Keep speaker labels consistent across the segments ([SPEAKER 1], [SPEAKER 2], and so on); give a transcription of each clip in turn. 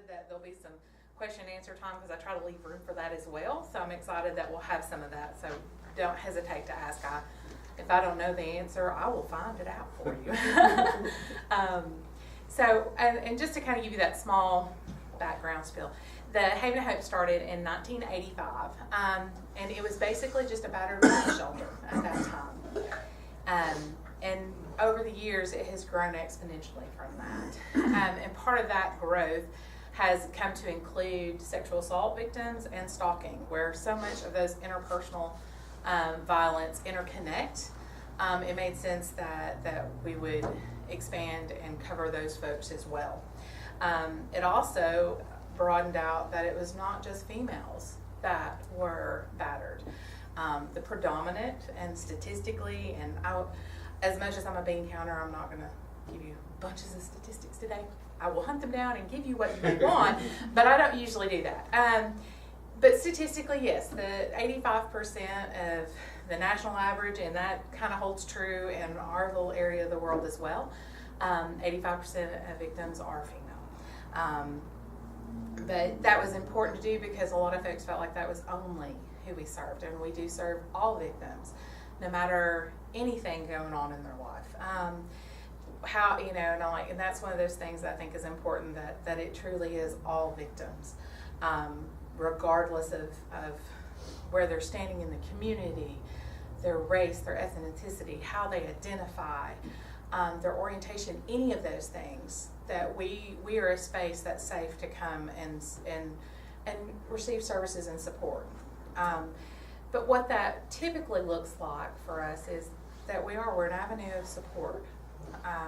[SPEAKER 1] that there'll be some question and answer time because I try to leave room for that as well. So I'm excited that we'll have some of that. So don't hesitate to ask. If I don't know the answer, I will find it out for you. And just to kind of give you that small background spiel, the Haven of Hope started in 1985, and it was basically just a battered women's shelter at that time. And over the years, it has grown exponentially from that. And part of that growth has come to include sexual assault victims and stalking, where so much of those interpersonal violence interconnect. It made sense that we would expand and cover those folks as well. It also broadened out that it was not just females that were battered. The predominant, and statistically, and as much as I'm a bean counter, I'm not going to give you bunches of statistics today. I will hunt them down and give you what you may want, but I don't usually do that. But statistically, yes, the 85% of the national average, and that kind of holds true in our little area of the world as well. 85% of victims are female. But that was important to do because a lot of folks felt like that was only who we served, and we do serve all victims, no matter anything going on in their life. And that's one of those things that I think is important, that it truly is all victims, regardless of where they're standing in the community, their race, their ethnicity, how they identify, their orientation, any of those things, that we are a space that's safe to come and receive services and support. But what that typically looks like for us is that we're an avenue of support.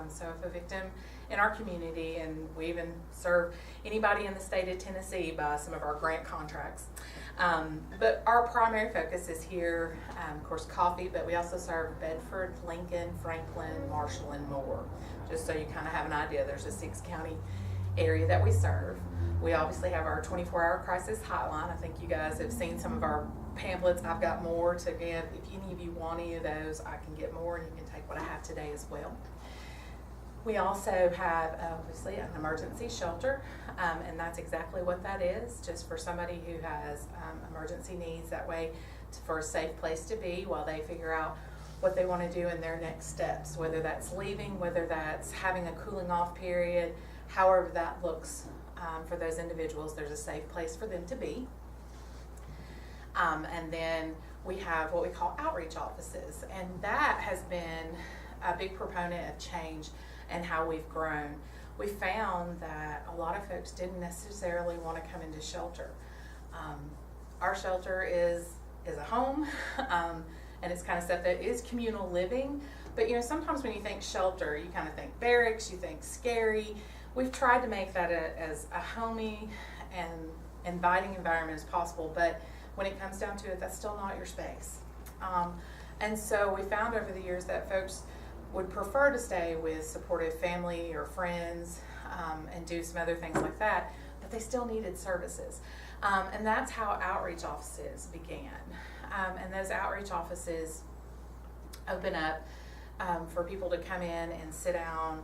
[SPEAKER 1] So if a victim in our community, and we even serve anybody in the state of Tennessee by some of our grant contracts, but our primary focus is here, of course, Coffee, but we also serve Bedford, Lincoln, Franklin, Marshall, and more. Just so you kind of have an idea, there's a 6-county area that we serve. We obviously have our 24-hour crisis hotline. I think you guys have seen some of our pamphlets. I've got more to give. If any of you want any of those, I can get more, and you can take what I have today as well. We also have, obviously, an emergency shelter, and that's exactly what that is, just for somebody who has emergency needs, that way for a safe place to be while they figure out what they want to do in their next steps, whether that's leaving, whether that's having a cooling off period, however that looks for those individuals, there's a safe place for them to be. And then we have what we call outreach offices, and that has been a big proponent of change and how we've grown. We found that a lot of folks didn't necessarily want to come into shelter. Our shelter is a home, and it's kind of stuff that is communal living. But sometimes when you think shelter, you kind of think barracks, you think scary. We've tried to make that as a homey and inviting environment as possible, but when it comes down to it, that's still not your space. And so we found over the years that folks would prefer to stay with supportive family or friends, and do some other things like that, but they still needed services. And that's how outreach offices began. And those outreach offices open up for people to come in and sit down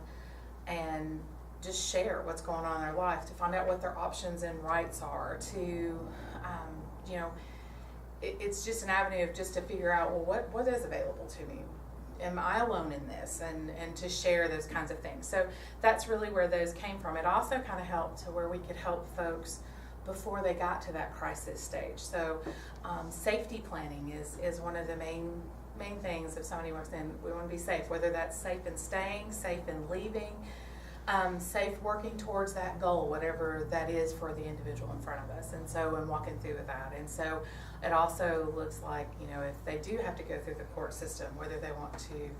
[SPEAKER 1] and just share what's going on in their life, to find out what their options and rights are, to, it's just an avenue of just to figure out, well, what is available to me? Am I alone in this? And to share those kinds of things. So that's really where those came from. It also kind of helped to where we could help folks before they got to that crisis stage. So safety planning is one of the main things. If somebody walks in, we want to be safe, whether that's safe in staying, safe in leaving, safe working towards that goal, whatever that is for the individual in front of us. And so I'm walking through with that. And so it also looks like, if they do have to go through the court system, whether they want to,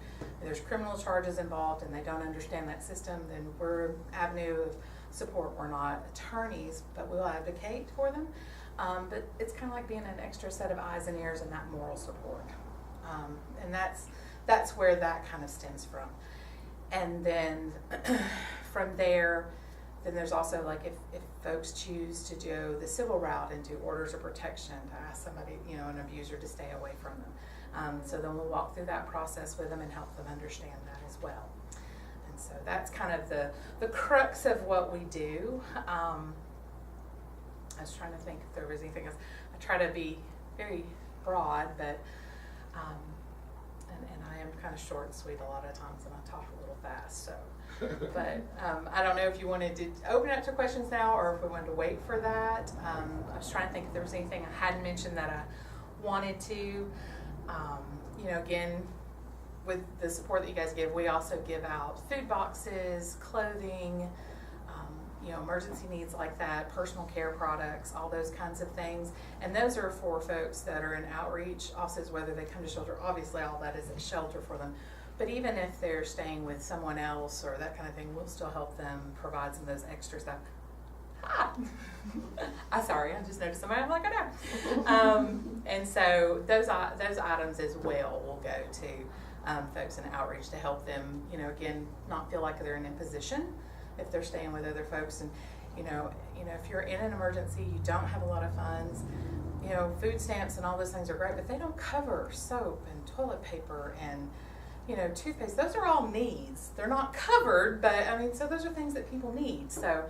[SPEAKER 1] there's criminal charges involved and they don't understand that system, then we're an avenue of support. We're not attorneys, but we'll advocate for them. But it's kind of like being an extra set of eyes and ears and that moral support. And that's where that kind of stems from. And then from there, then there's also like if folks choose to do the civil route and do orders of protection, to ask somebody, an abuser, to stay away from them. So then we'll walk through that process with them and help them understand that as well. And so that's kind of the crux of what we do. I was trying to think if there was anything else. I try to be very broad, but and I am kind of short and sweet a lot of times, and I talk a little fast. So, but I don't know if you wanted to open it up to questions now, or if we wanted to wait for that. I was trying to think if there was anything I hadn't mentioned that I wanted to. You know, again, with the support that you guys give, we also give out food boxes, clothing, you know, emergency needs like that, personal care products, all those kinds of things. And those are for folks that are in outreach, also whether they come to shelter. Obviously, all that is a shelter for them. But even if they're staying with someone else or that kind of thing, we'll still help them provide some of those extra stuff. I'm sorry, I just noticed somebody. I'm like, I know. And so those items as well will go to folks in outreach to help them, you know, again, not feel like they're in imposition if they're staying with other folks. And you know, if you're in an emergency, you don't have a lot of funds, you know, food stamps and all those things are great, but they don't cover soap and toilet paper and, you know, toothpaste. Those are all needs. They're not covered, but I mean, so those are things that people need. So,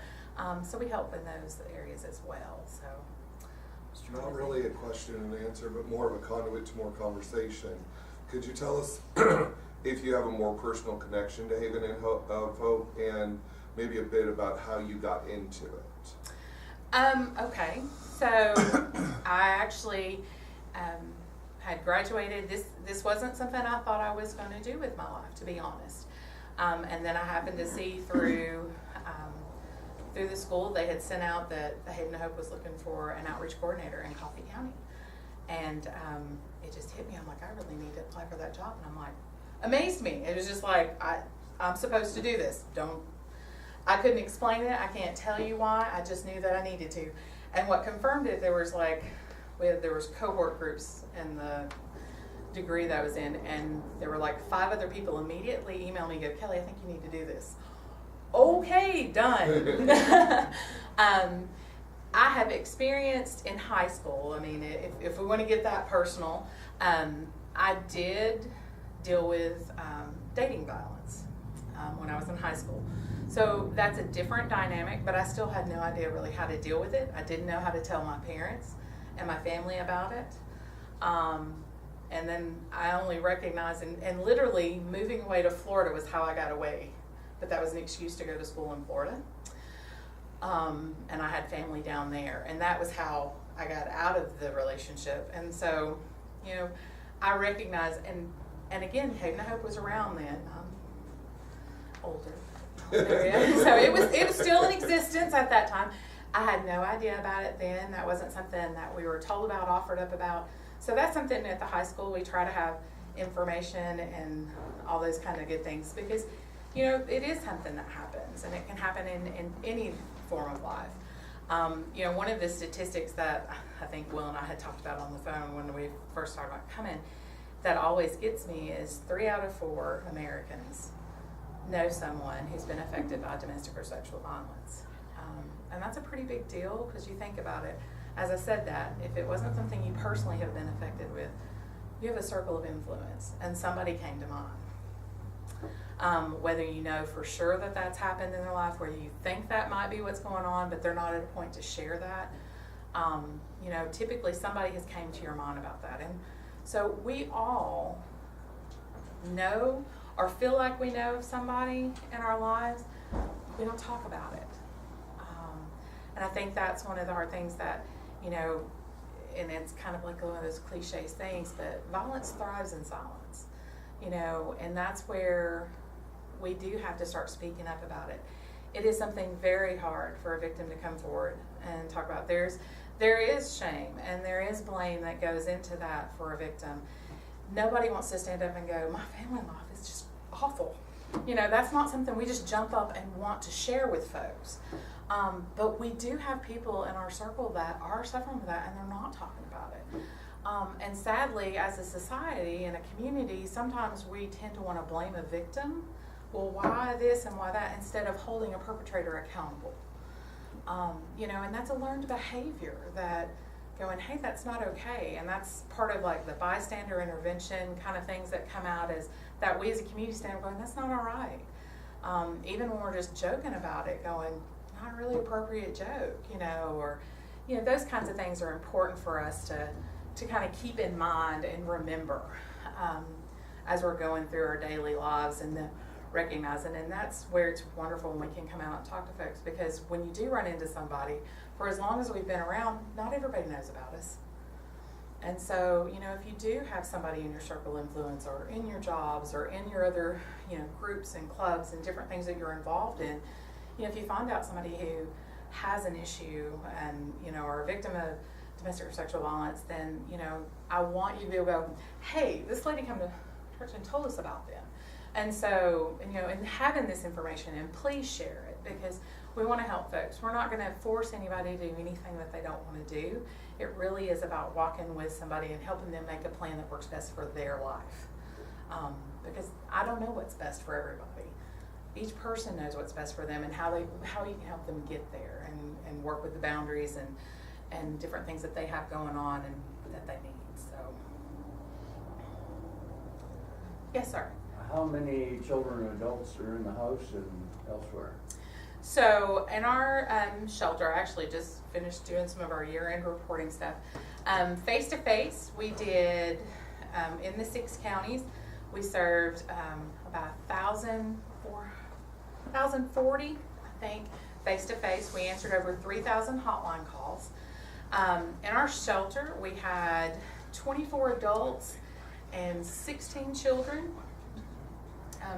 [SPEAKER 1] so we help in those areas as well. So,
[SPEAKER 2] not really a question and answer, but more of a conduit to more conversation. Could you tell us if you have a more personal connection to Haven of Hope, and maybe a bit about how you got into it?
[SPEAKER 1] Okay, so I actually had graduated. This wasn't something I thought I was going to do with my life, to be honest. And then I happened to see through the school, they had sent out that the Haven of Hope was looking for an outreach coordinator in Coffee County. And it just hit me. I'm like, I really need to apply for that job. And I'm like, amazed me. It was just like, I'm supposed to do this. I couldn't explain it. I can't tell you why. I just knew that I needed to. And what confirmed it, there was cohort groups in the degree that I was in, and there were like 5 other people immediately emailed me, go, Kelly, I think you need to do this. Okay, done. I have experienced in high school, I mean, if we want to get that personal, I did deal with dating violence when I was in high school. So that's a different dynamic, but I still had no idea really how to deal with it. I didn't know how to tell my parents and my family about it. And then I only recognized, and literally moving away to Florida was how I got away. But that was an excuse to go to school in Florida. And I had family down there. And that was how I got out of the relationship. And so, you know, I recognized, and again, Haven of Hope was around then. I'm older. So it was still in existence at that time. I had no idea about it then. That wasn't something that we were told about, offered up about. So that's something at the high school we try to have information and all those kind of good things, because, you know, it is something that happens, and it can happen in any form of life. You know, one of the statistics that I think Will and I had talked about on the phone when we first started about coming, that always gets me, is 3 out of 4 Americans know someone who's been affected by domestic or sexual violence. And that's a pretty big deal, because you think about it. As I said that, if it wasn't something you personally have been affected with, you have a circle of influence, and somebody came to mind. Whether you know for sure that that's happened in their life, whether you think that might be what's going on, but they're not at a point to share that. You know, typically somebody has came to your mind about that. And so we all know or feel like we know of somebody in our lives. We don't talk about it. And I think that's one of the hard things that, you know, and it's kind of like one of those cliches things, but violence thrives in silence, you know, and that's where we do have to start speaking up about it. It is something very hard for a victim to come forward and talk about. There is shame and there is blame that goes into that for a victim. Nobody wants to stand up and go, my family life is just awful. You know, that's not something we just jump up and want to share with folks. But we do have people in our circle that are suffering with that, and they're not talking about it. And sadly, as a society and a community, sometimes we tend to want to blame a victim. Well, why this and why that, instead of holding a perpetrator accountable. You know, and that's a learned behavior, that going, hey, that's not okay. And that's part of like the bystander intervention kind of things that come out, is that we as a community stand going, that's not all right. Even when we're just joking about it, going, not a really appropriate joke, you know, or, You know, those kinds of things are important for us to kind of keep in mind and remember as we're going through our daily lives, and then recognizing. And that's where it's wonderful when we can come out and talk to folks, because when you do run into somebody, for as long as we've been around, not everybody knows about us. And so, you know, if you do have somebody in your circle of influence, or in your jobs, or in your other, you know, groups and clubs and different things that you're involved in, you know, if you find out somebody who has an issue and, you know, are a victim of domestic or sexual violence, then, you know, I want you to be able to go, hey, this lady came to church and told us about them. And so, you know, and having this information, and please share it, because we want to help folks. We're not going to force anybody to do anything that they don't want to do. It really is about walking with somebody and helping them make a plan that works best for their life. Because I don't know what's best for everybody. Each person knows what's best for them, and how you can help them get there, and work with the boundaries and different things that they have going on and that they need. So, yes, sir.
[SPEAKER 3] How many children and adults are in the house and elsewhere?
[SPEAKER 1] So in our shelter, I actually just finished doing some of our year-end reporting stuff. Face-to-face, we did, in the 6 counties, we served about 1,040, I think, face-to-face. We answered over 3,000 hotline calls. In our shelter, we had 24 adults and 16 children,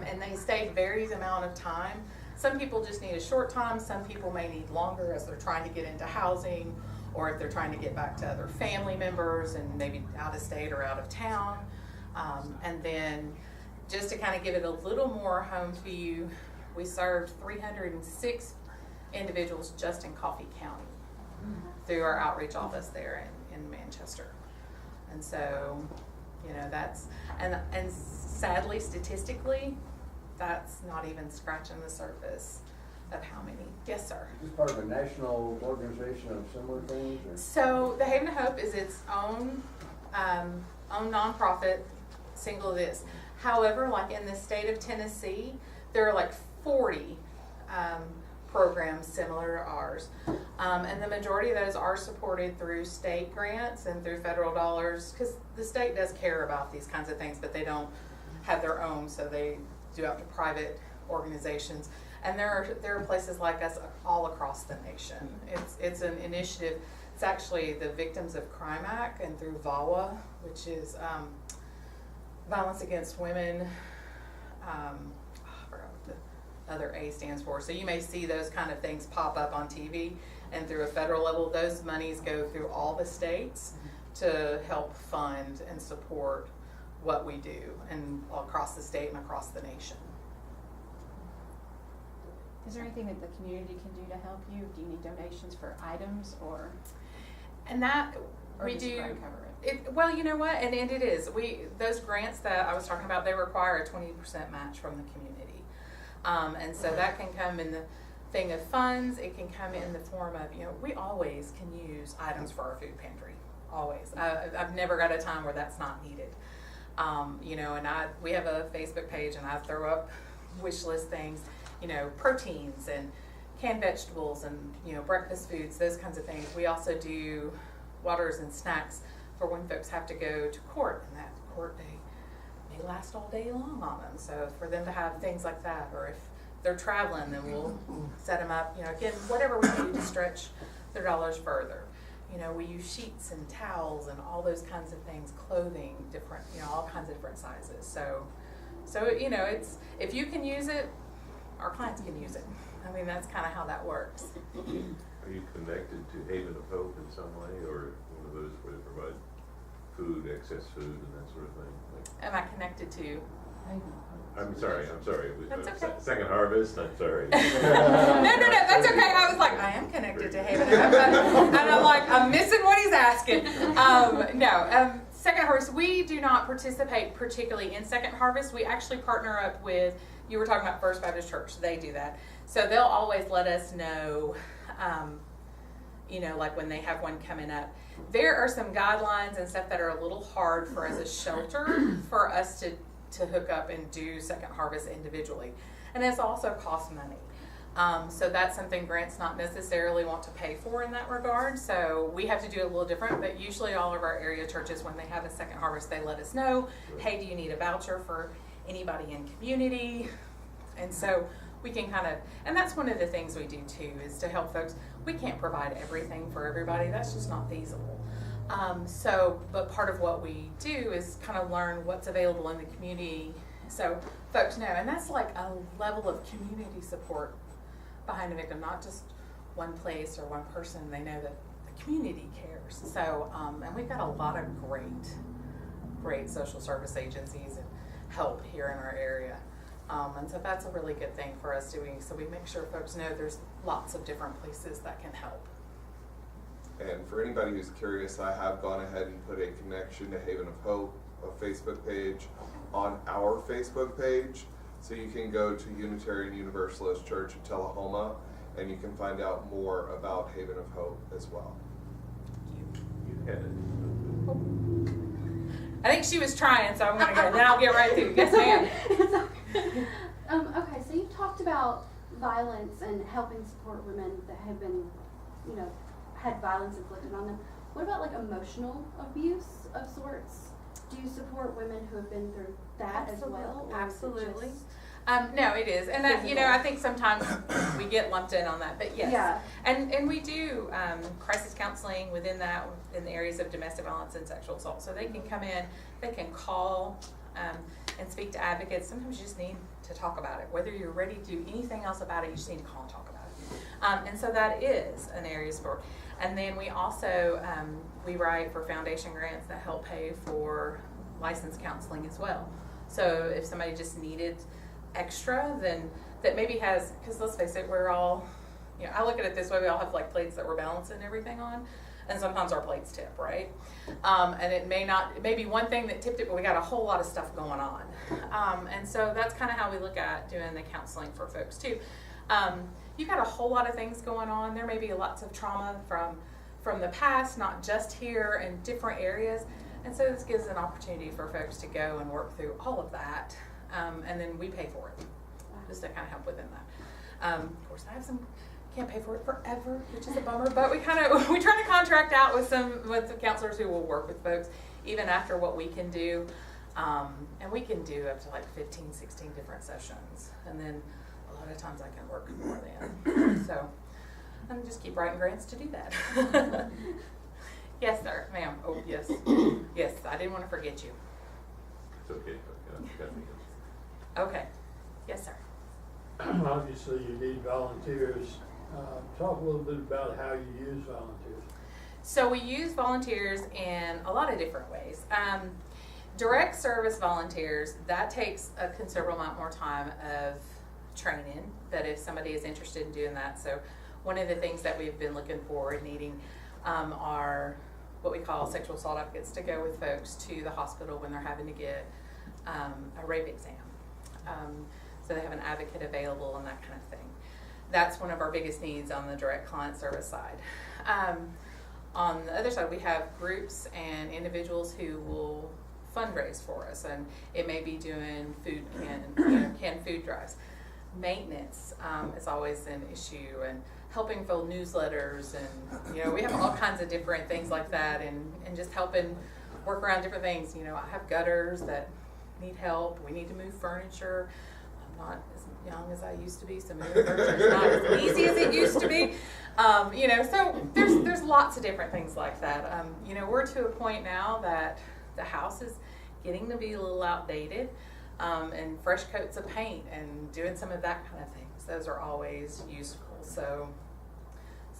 [SPEAKER 1] and they stayed various amount of time. Some people just need a short time. Some people may need longer as they're trying to get into housing, or if they're trying to get back to other family members and maybe out of state or out of town. And then just to kind of give it a little more home view, we served 306 individuals just in Coffee County through our outreach office there in Manchester. And so, you know, that's, and sadly, statistically, that's not even scratching the surface of how many. Yes, sir.
[SPEAKER 3] Is this part of a national organization of similar things? Or?
[SPEAKER 1] So the Haven of Hope is its own nonprofit, single this. However, like in the state of Tennessee, there are like 40 programs similar to ours. And the majority of those are supported through state grants and through federal dollars, because the state does care about these kinds of things, but they don't have their own, so they do out to private organizations. And there are places like us all across the nation. It's an initiative. It's actually the Victims of Crime Act, and through VAWA, which is Violence Against Women. I forgot what the other A stands for. So you may see those kind of things pop up on TV, and through a federal level, those monies go through all the states to help fund and support what we do, and all across the state and across the nation.
[SPEAKER 4] Is there anything that the community can do to help you? Do you need donations for items, or?
[SPEAKER 1] And that
[SPEAKER 4] or
[SPEAKER 1] we
[SPEAKER 4] does
[SPEAKER 1] do.
[SPEAKER 4] the grant cover it?
[SPEAKER 1] Well, you know what, and it is. Those grants that I was talking about, they require a 20% match from the community, and so that can come in the thing of funds. It can come in the form of, you know, we always can use items for our food pantry. Always. I've never got a time where that's not needed. You know, and we have a Facebook page, and I throw up wish list things, you know, proteins and canned vegetables and, you know, breakfast foods, those kinds of things. We also do waters and snacks for when folks have to go to court, and that court day may last all day long on them. So for them to have things like that, or if they're traveling, then we'll set them up, you know, again, whatever we do to stretch their dollars further. You know, we use sheets and towels and all those kinds of things, clothing, different, you know, all kinds of different sizes. So you know, it's, if you can use it, our clients can use it. I mean, that's kind of how that works.
[SPEAKER 5] Are you connected to Haven of Hope in some way, or one of those where they provide food, excess food, and that sort of thing? Like,
[SPEAKER 1] Am I connected to?
[SPEAKER 5] I'm sorry.
[SPEAKER 1] That's okay.
[SPEAKER 5] Second Harvest, I'm sorry.
[SPEAKER 1] No, that's okay. I was like, I am connected to Haven. And I'm like, I'm missing what he's asking. Second Harvest, we do not participate particularly in Second Harvest. We actually partner up with, you were talking about First Baptist Church, they do that. So they'll always let us know, you know, like when they have one coming up. There are some guidelines and stuff that are a little hard for as a shelter for us to hook up and do Second Harvest individually. And it's also cost money. So that's something grants not necessarily want to pay for in that regard. So we have to do it a little different, but usually all of our area churches, when they have a second harvest, they let us know, hey, do you need a voucher for anybody in community? And so we can kind of, and that's one of the things we do too, is to help folks. We can't provide everything for everybody. That's just not feasible. But part of what we do is kind of learn what's available in the community so folks know. And that's like a level of community support behind a victim, not just one place or one person. They know that the community cares. So, and we've got a lot of great social service agencies and help here in our area. And so that's a really good thing for us doing. So we make sure folks know there's lots of different places that can help.
[SPEAKER 2] And for anybody who's curious, I have gone ahead and put a connection to Haven of Hope, a Facebook page, on our Facebook page. So you can go to Unitarian Universalist Church in Tullahoma, and you can find out more about Haven of Hope as well.
[SPEAKER 5] You had it.
[SPEAKER 1] I think she was trying, so I'm going to go. Then I'll get right through. Yes, ma'am.
[SPEAKER 6] It's okay. Okay, so you talked about violence and helping support women that have been, had violence inflicted on them. What about like emotional abuse of sorts? Do you support women who have been through that as well? Or is it
[SPEAKER 1] Absolutely.
[SPEAKER 6] just
[SPEAKER 1] No, it is. And that,
[SPEAKER 6] physical?
[SPEAKER 1] I think sometimes we get lumped in on that, but yes.
[SPEAKER 6] Yeah.
[SPEAKER 1] And we do crisis counseling within that, in the areas of domestic violence and sexual assault. So they can come in, they can call and speak to advocates. Sometimes you just need to talk about it. Whether you're ready to do anything else about it, you just need to call and talk about it. And so that is an area of support. And then we also, we write for foundation grants that help pay for licensed counseling as well. So if somebody just needed extra, then that maybe has, because let's face it, we're all, I look at it this way, we all have like plates that we're balancing everything on, and sometimes our plates tip, right? And it may be one thing that tipped it, but we got a whole lot of stuff going on. And so that's kind of how we look at doing the counseling for folks too. You got a whole lot of things going on. There may be lots of trauma from the past, not just here, in different areas. And so this gives an opportunity for folks to go and work through all of that. And then we pay for it, just to kind of help within that. Of course, can't pay for it forever, which is a bummer, but we try to contract out with the counselors who will work with folks even after what we can do. And we can do up to like 15, 16 different sessions. And then a lot of times I can work more than. So I'm just keep writing grants to do that. Yes, sir, ma'am. Oh, yes. Yes, I didn't want to forget you.
[SPEAKER 5] It's okay. Got me.
[SPEAKER 1] Okay. Yes, sir.
[SPEAKER 7] Obviously, you need volunteers. Talk a little bit about how you use volunteers.
[SPEAKER 1] So we use volunteers in a lot of different ways. Direct service volunteers, that takes a considerable amount more time of training, that if somebody is interested in doing that. So one of the things that we've been looking for and needing are what we call sexual assault advocates to go with folks to the hospital when they're having to get a rape exam. So they have an advocate available and that kind of thing. That's one of our biggest needs on the direct client service side. On the other side, we have groups and individuals who will fundraise for us, and it may be doing canned food drives. Maintenance is always an issue, and helping fill newsletters, and we have all kinds of different things like that, and just helping work around different things. I have gutters that need help. We need to move furniture. I'm not as young as I used to be, so moving furniture is not as easy as it used to be. So there's lots of different things like that. We're to a point now that the house is getting to be a little outdated, and fresh coats of paint and doing some of that kind of things. Those are always useful. So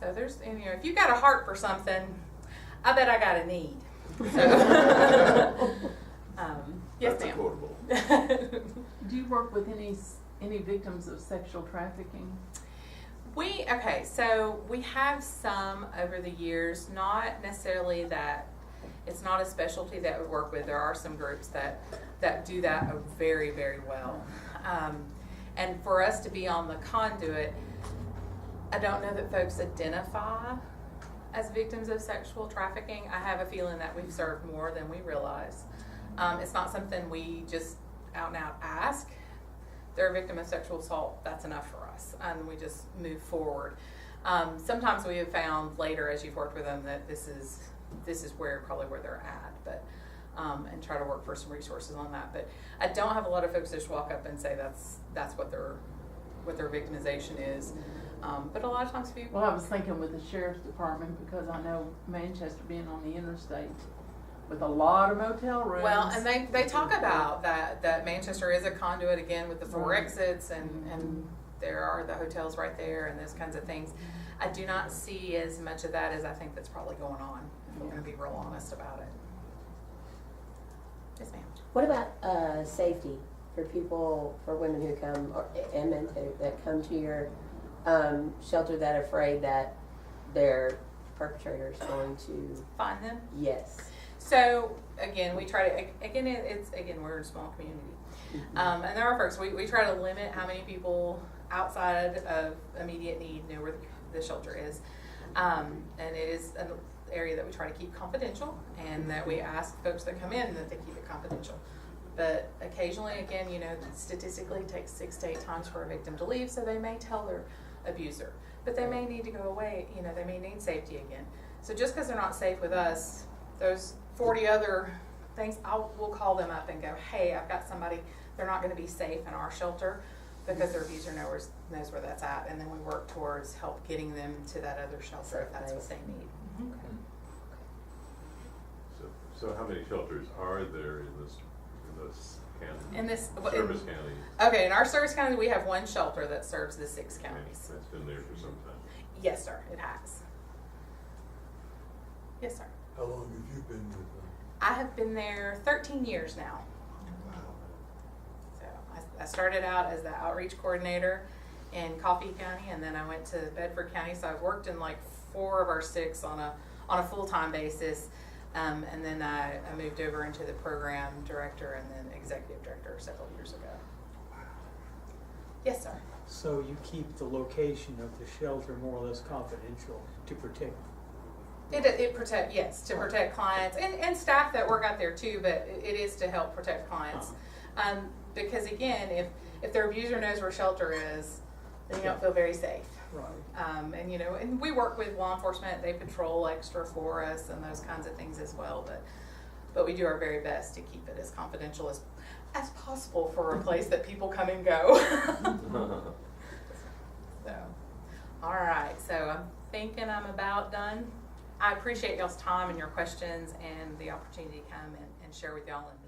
[SPEAKER 1] there's, if you got a heart for something, I bet I got a need. So, yes,
[SPEAKER 5] That's
[SPEAKER 1] ma'am.
[SPEAKER 5] quotable.
[SPEAKER 8] Do you work with any victims of sexual trafficking?
[SPEAKER 1] So we have some over the years, not necessarily that, it's not a specialty that we work with. There are some groups that do that very, very well. And for us to be on the conduit, I don't know that folks identify as victims of sexual trafficking. I have a feeling that we've served more than we realize. It's not something we just out and out ask. They're a victim of sexual assault, that's enough for process, and we just move forward. Sometimes we have found later, as you've worked with them, that this is probably where they're at, but and try to work for some resources on that. But I don't have a lot of folks that just walk up and say that's what their victimization is. But a lot of times people.
[SPEAKER 8] Well, I was thinking with the sheriff's department, because I know Manchester being on the interstate with a lot of motel rooms.
[SPEAKER 1] Well, and they talk about that Manchester is a conduit again with the 4
[SPEAKER 8] Right.
[SPEAKER 1] exits and there are the hotels right there and those kinds of things. I do not see as much of that as I think that's probably going on, if we're going to be real honest about it. Yes, ma'am.
[SPEAKER 9] What about safety for people, for women who come, and men too, that come to your shelter that are afraid that their perpetrator is going to?
[SPEAKER 1] Find them?
[SPEAKER 9] Yes.
[SPEAKER 1] So again, we try to, we're in a small community. And there are folks, we try to limit how many people outside of immediate need know where the shelter is. And it is an area that we try to keep confidential, and that we ask folks that come in that they keep it confidential. But occasionally, again, statistically it takes 6 to 8 times for a victim to leave, so they may tell their abuser. But they may need to go away, they may need safety again. So just because they're not safe with us, those 40 other things, we'll call them up and go, hey, I've got somebody, they're not going to be safe in our shelter because their abuser knows where that's at, and then we work towards help getting them to that other shelter if that's what they need.
[SPEAKER 5] So how many shelters are there in this county?
[SPEAKER 1] In this
[SPEAKER 5] Service county?
[SPEAKER 1] Okay, in our service county, we have 1 shelter that serves the 6 counties.
[SPEAKER 5] That's been there for some time.
[SPEAKER 1] Yes, sir, it has. Yes, sir.
[SPEAKER 7] How long have you been with them?
[SPEAKER 1] I have been there 13 years now. So I started out as the outreach coordinator in Coffee County, and then I went to Bedford County. So I've worked in like 4 of our 6 on a full-time basis. And then I moved over into the program director and then executive director several years ago. Yes, sir.
[SPEAKER 10] So you keep the location of the shelter more or less confidential to protect?
[SPEAKER 1] It protect clients and staff that work out there too, but it is to help protect clients. Because again, if their abuser knows where shelter is, then you don't feel very safe.
[SPEAKER 10] Right.
[SPEAKER 1] And we work with law enforcement. They patrol extra for us and those kinds of things as well. But we do our very best to keep it as confidential as possible for a place that people come and go. So, all right. So I'm thinking I'm about done. I appreciate y'all's time and your questions and the opportunity to come and share with y'all and